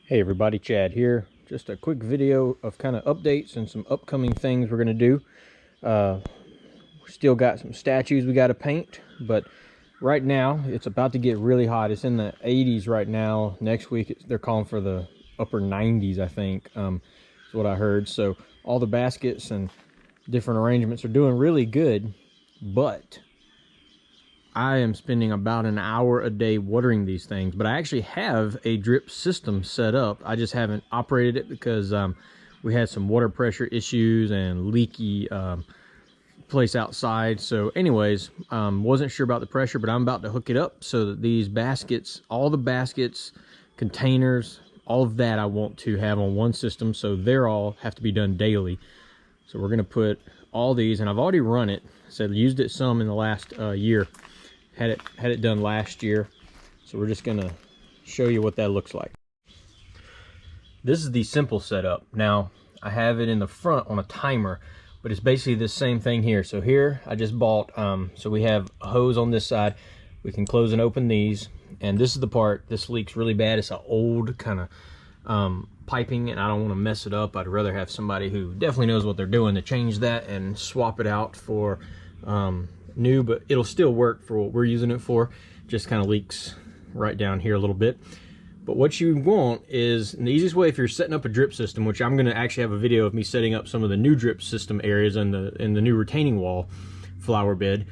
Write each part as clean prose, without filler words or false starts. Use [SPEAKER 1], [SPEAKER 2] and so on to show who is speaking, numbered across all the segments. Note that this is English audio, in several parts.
[SPEAKER 1] Hey everybody, Chad here. Just a quick video of kind of updates and some upcoming things we're going to do. We still got some statues we got to paint, but right now it's about to get really hot. It's in the 80s right now. Next week they're calling for the upper 90s, I think, is what I heard. So all the baskets and different arrangements are doing really good, but I am spending about an hour a day watering these things. But I actually have a drip system set up. I just haven't operated it because we had some water pressure issues and leaky place outside. So anyways, wasn't sure about the pressure, but I'm about to hook it up so that these baskets, all the baskets, containers, all of that I want to have on one system. So they're all have to be done daily. So we're going to put all these, and I've already run it. Said used it some in the last year. Had it done last year, so we're just gonna show you what that looks like. This is the simple setup. Now I have it in the front on a timer, but it's basically the same thing here. So here I just bought so we have a hose on this side. We can close and open these, and this is the part this leaks really bad. It's an old kind of piping, and I don't want to mess it up. I'd rather have somebody who definitely knows what they're doing to change that and swap it out for new, but it'll still work for what we're using it for. Just kind of leaks right down here a little bit. But what you want is, and the easiest way if you're setting up a drip system, which I'm going to actually have a video of me setting up some of the new drip system areas in the new retaining wall flower bed.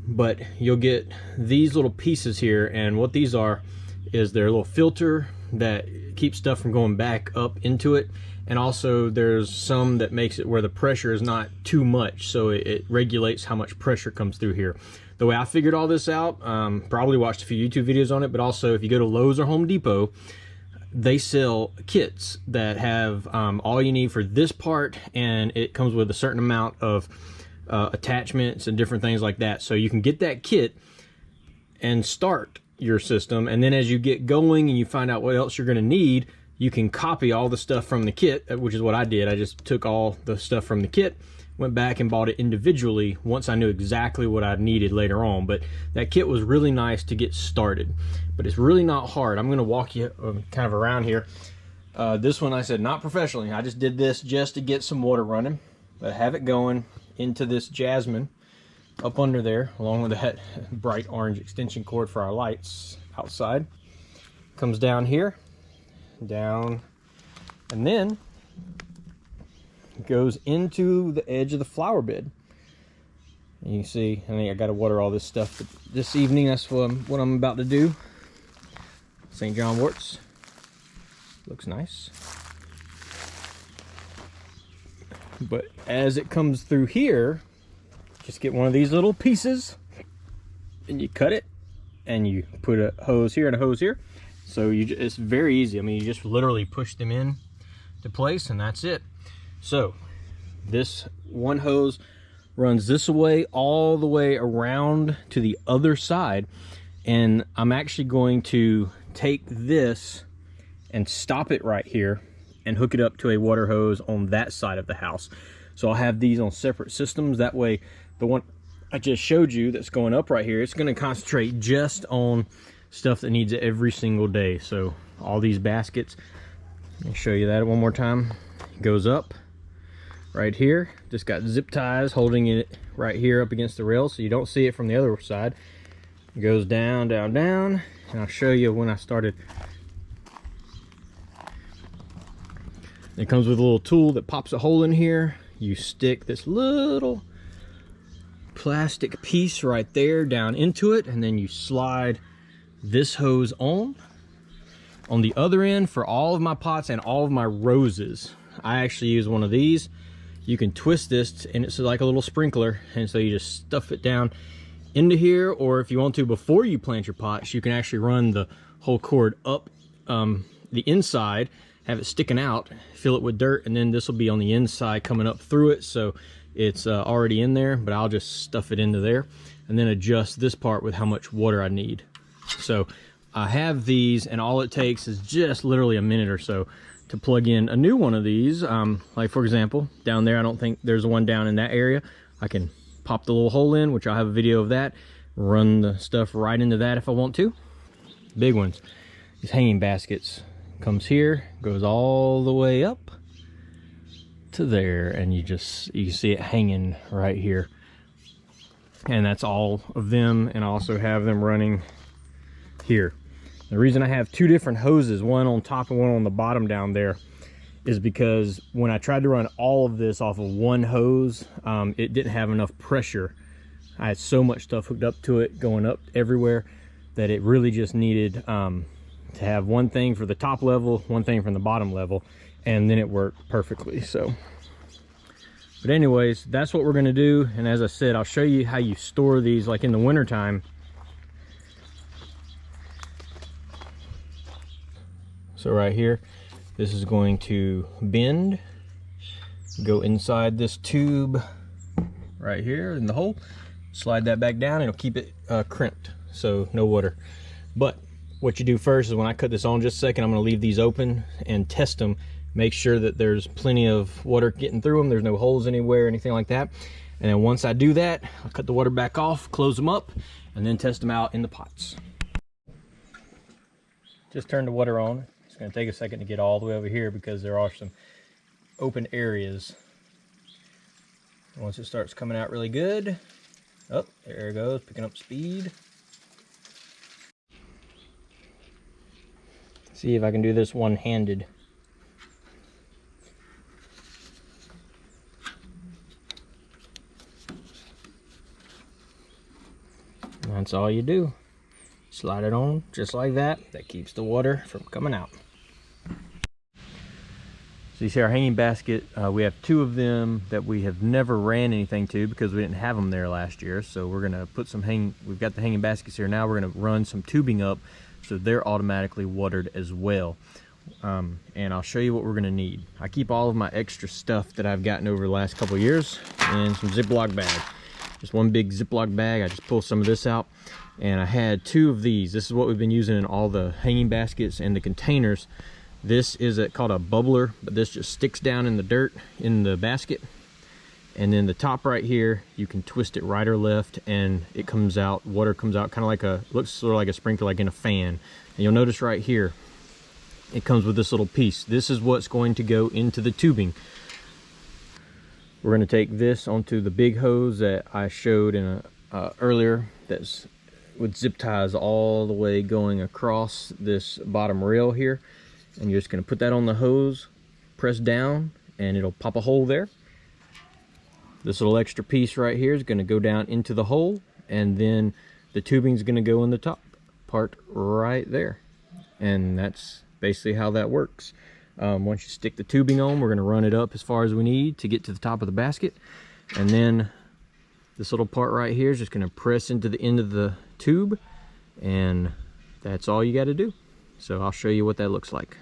[SPEAKER 1] But you'll get these little pieces here, and what these are is their little filter that keeps stuff from going back up into it. And also there's some that makes it where the pressure is not too much, so it regulates how much pressure comes through here. The way I figured all this out, probably watched a few YouTube videos on it, but also if you go to Lowe's or Home Depot, they sell kits that have all you need for this part, and it comes with a certain amount of attachments and different things like that. So you can get that kit and start your system, and then as you get going and you find out what else you're going to need, you can copy all the stuff from the kit, which is what I did. I just took all the stuff from the kit, went back and bought it individually once I knew exactly what I needed later on. But that kit was really nice to get started, but it's really not hard. I'm going to walk you kind of around here. This one I said not professionally. I just did this just to get some water running, but have it going into this jasmine up under there, along with that bright orange extension cord for our lights outside. Comes down here, down, and then goes into the edge of the flower bed. And you can see, I think I got to water all this stuff this evening. That's what I'm about to do. St. John worts. Looks nice. But as it comes through here, just get one of these little pieces and you cut it, and you put a hose here and a hose here. So it's very easy. I mean, you just literally push them in to place, and that's it. So this one hose runs this way all the way around to the other side, and I'm actually going to take this and stop it right here and hook it up to a water hose on that side of the house. So I'll have these on separate systems. That way the one I just showed you that's going up right here, it's going to concentrate just on stuff that needs it every single day. So all these baskets, let me show you that one more time. It goes up right here, just got zip ties holding it right here up against the rail so you don't see it from the other side. It goes down, down, down, and I'll show you when I started. It comes with a little tool that pops a hole in here. You stick this little plastic piece right there down into it, and then you slide this hose on the other end. For all of my pots and all of my roses, I actually use one of these. You can twist this and it's like a little sprinkler, and so you just stuff it down into here, or if you want to, before you plant your pots, you can actually run the whole cord up the inside, have it sticking out, fill it with dirt, and then this will be on the inside coming up through it, so it's already in there. But I'll just stuff it into there and then adjust this part with how much water I need. So I have these, and all it takes is just literally a minute or so to plug in a new one of these. Like for example, down there, I don't think there's one down in that area. I can pop the little hole in, which I'll have a video of that, run the stuff right into that if I want to. Big ones. These hanging baskets comes here, goes all the way up to there, and you can see it hanging right here. And that's all of them, and I also have them running here. The reason I have two different hoses, one on top and one on the bottom down there, is because when I tried to run all of this off of one hose, it didn't have enough pressure. I had so much stuff hooked up to it, going up everywhere, that it really just needed to have one thing for the top level, one thing from the bottom level, and then it worked perfectly. So, but anyways, that's what we're gonna do. And as I said, I'll show you how you store these, like in the winter time. So right here, this is going to bend, go inside this tube right here in the hole, slide that back down, and it'll keep it crimped, so no water. But what you do first is, when I cut this on, just a second, I'm gonna leave these open and test them, make sure that there's plenty of water getting through them, there's no holes anywhere, anything like that. And then once I do that, I'll cut the water back off, close them up, and then test them out in the pots. Just turn the water on. It's gonna take a second to get all the way over here because there are some open areas. Once it starts coming out really good, oh, there it goes, picking up speed. See if I can do this one-handed. That's all you do. Slide it on just like that. That keeps the water from coming out. So you see our hanging basket, we have two of them that we have never ran anything to because we didn't have them there last year. So we're gonna put some we've got the hanging baskets here now. We're gonna run some tubing up so they're automatically watered as well. And I'll show you what we're gonna need. I keep all of my extra stuff that I've gotten over the last couple of years in some Ziploc bags. Just one big Ziploc bag. I just pulled some of this out, and I had two of these. This is what we've been using in all the hanging baskets and the containers. This is called a bubbler, but this just sticks down in the dirt in the basket. And then the top right here, you can twist it right or left, and it comes out, water comes out kind of like looks sort of like a sprinkler, like in a fan. And you'll notice right here, it comes with this little piece. This is what's going to go into the tubing. We're going to take this onto the big hose that I showed in earlier, that's with zip ties all the way going across this bottom rail here. And you're just going to put that on the hose, press down, and it'll pop a hole there. This little extra piece right here is going to go down into the hole, and then the tubing is going to go in the top part right there. And that's basically how that works. Once you stick the tubing on, we're going to run it up as far as we need to get to the top of the basket. And then this little part right here is just going to press into the end of the tube, and that's all you got to do. So I'll show you what that looks like.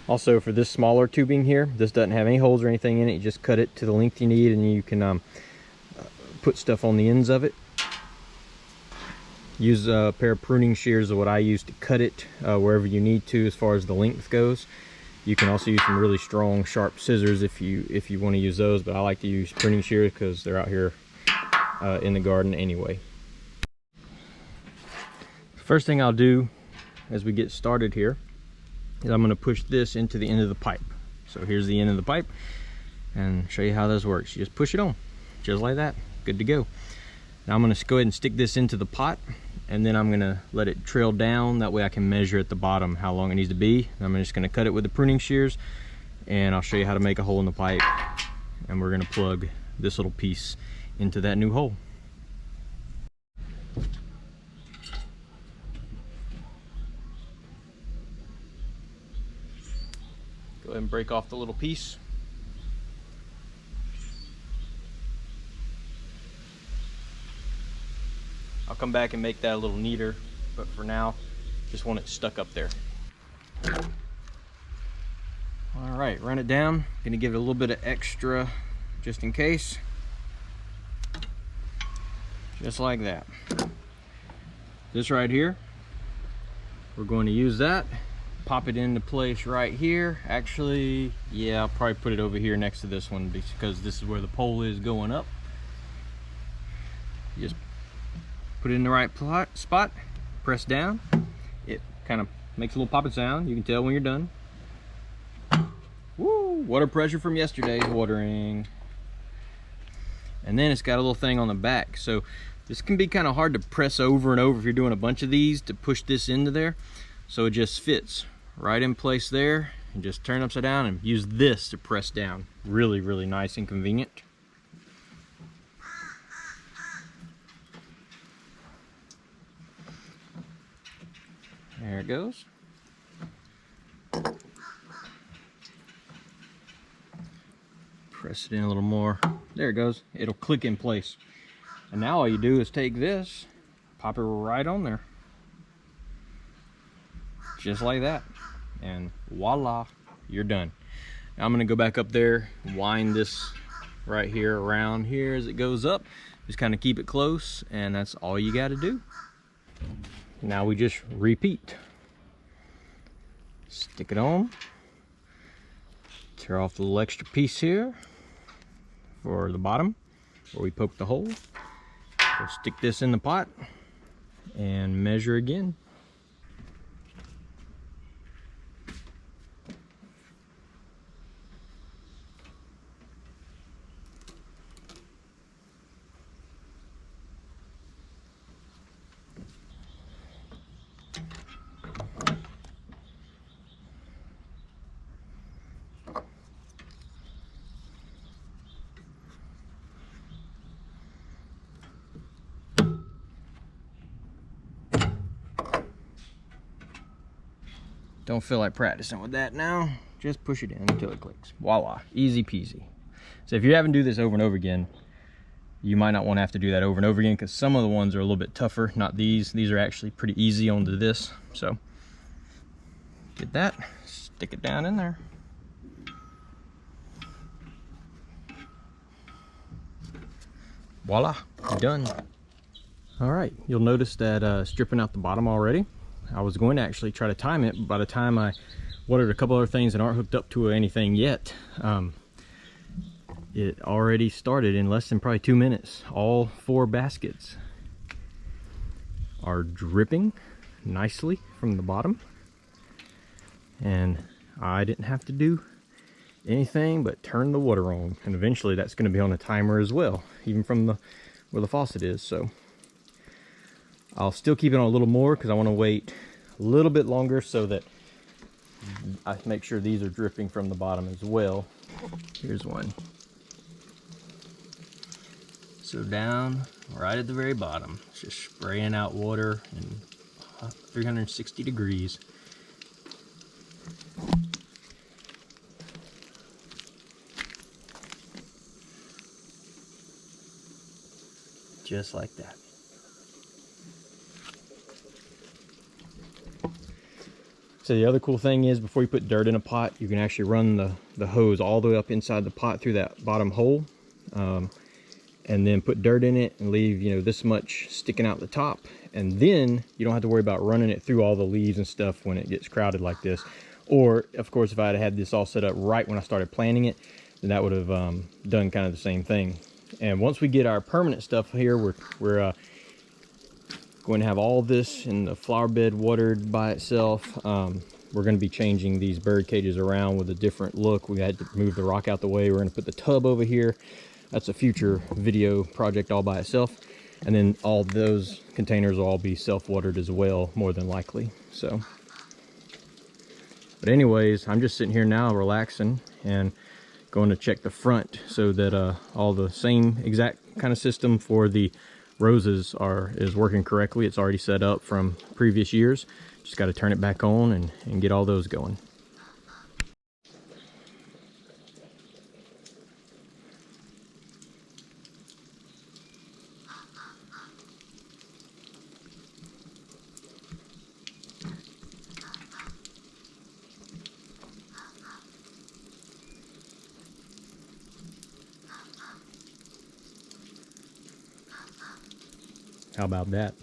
[SPEAKER 1] Also, for this smaller tubing here, this doesn't have any holes or anything in it. You just cut it to the length you need, and you can put stuff on the ends of it. Use a pair of pruning shears, is what I use to cut it wherever you need to as far as the length goes. You can also use some really strong, sharp scissors if you want to use those, but I like to use pruning shears because they're out here in the garden anyway. First thing I'll do as we get started here is I'm going to push this into the end of the pipe. So here's the end of the pipe, and show you how this works. You just push it on, just like that. Good to go. Now I'm going to go ahead and stick this into the pot, and then I'm going to let it trail down. That way I can measure at the bottom how long it needs to be. I'm just going to cut it with the pruning shears, and I'll show you how to make a hole in the pipe. And we're going to plug this little piece into that new hole. Go ahead and break off the little piece. I'll come back and make that a little neater, but for now, just want it stuck up there. All right, run it down. Gonna give it a little bit of extra just in case. Just like that. This right here, we're going to use that. Pop it into place right here. Actually, yeah, I'll probably put it over here next to this one because this is where the pole is going up. Just put it in the right spot, press down, it kind of makes a little popping sound. You can tell when you're done. Woo! Water pressure from yesterday's watering. And then it's got a little thing on the back. So this can be kind of hard to press over and over if you're doing a bunch of these to push this into there. So it just fits right in place there, and just turn upside down and use this to press down. Really, really nice and convenient. There it goes. Press it in a little more. There it goes. It'll click in place. And now all you do is take this, pop it right on there. Just like that. And voila, you're done. Now I'm gonna go back up there, wind this right here around here as it goes up. Just kind of keep it close, and that's all you gotta do. Now we just repeat. Stick it on. Tear off the little extra piece here for the bottom where we poked the hole. We'll stick this in the pot and measure again. Don't feel like practicing with that now. Just push it in until it clicks. Voila, easy peasy. So if you're having to do this over and over again, you might not want to have to do that over and over again, because some of the ones are a little bit tougher. Not these. These are actually pretty easy onto this. So get that, stick it down in there. Voila, done. All right, you'll notice that stripping out the bottom already. I was going to actually try to time it, but by the time I watered a couple other things that aren't hooked up to anything yet, it already started in less than probably 2 minutes. All 4 baskets are dripping nicely from the bottom, and I didn't have to do anything but turn the water on, and eventually that's going to be on a timer as well, even from where the faucet is. So I'll still keep it on a little more because I want to wait a little bit longer so that I make sure these are dripping from the bottom as well. Here's one. So down right at the very bottom, it's just spraying out water in 360 degrees. Just like that. So the other cool thing is, before you put dirt in a pot, you can actually run the hose all the way up inside the pot through that bottom hole, and then put dirt in it and leave, you know, this much sticking out the top. And then you don't have to worry about running it through all the leaves and stuff when it gets crowded like this. Or, of course, if I had this all set up right when I started planting it, then that would have done kind of the same thing. And once we get our permanent stuff here, we're going to have all this in the flower bed watered by itself. We're going to be changing these bird cages around with a different look. We had to move the rock out the way. We're going to put the tub over here. That's a future video project all by itself. And then all those containers will all be self-watered as well, more than likely. So, but anyways, I'm just sitting here now relaxing and going to check the front so that all the same exact kind of system for the roses is working correctly. It's already set up from previous years. Just got to turn it back on and get all those going. How about that?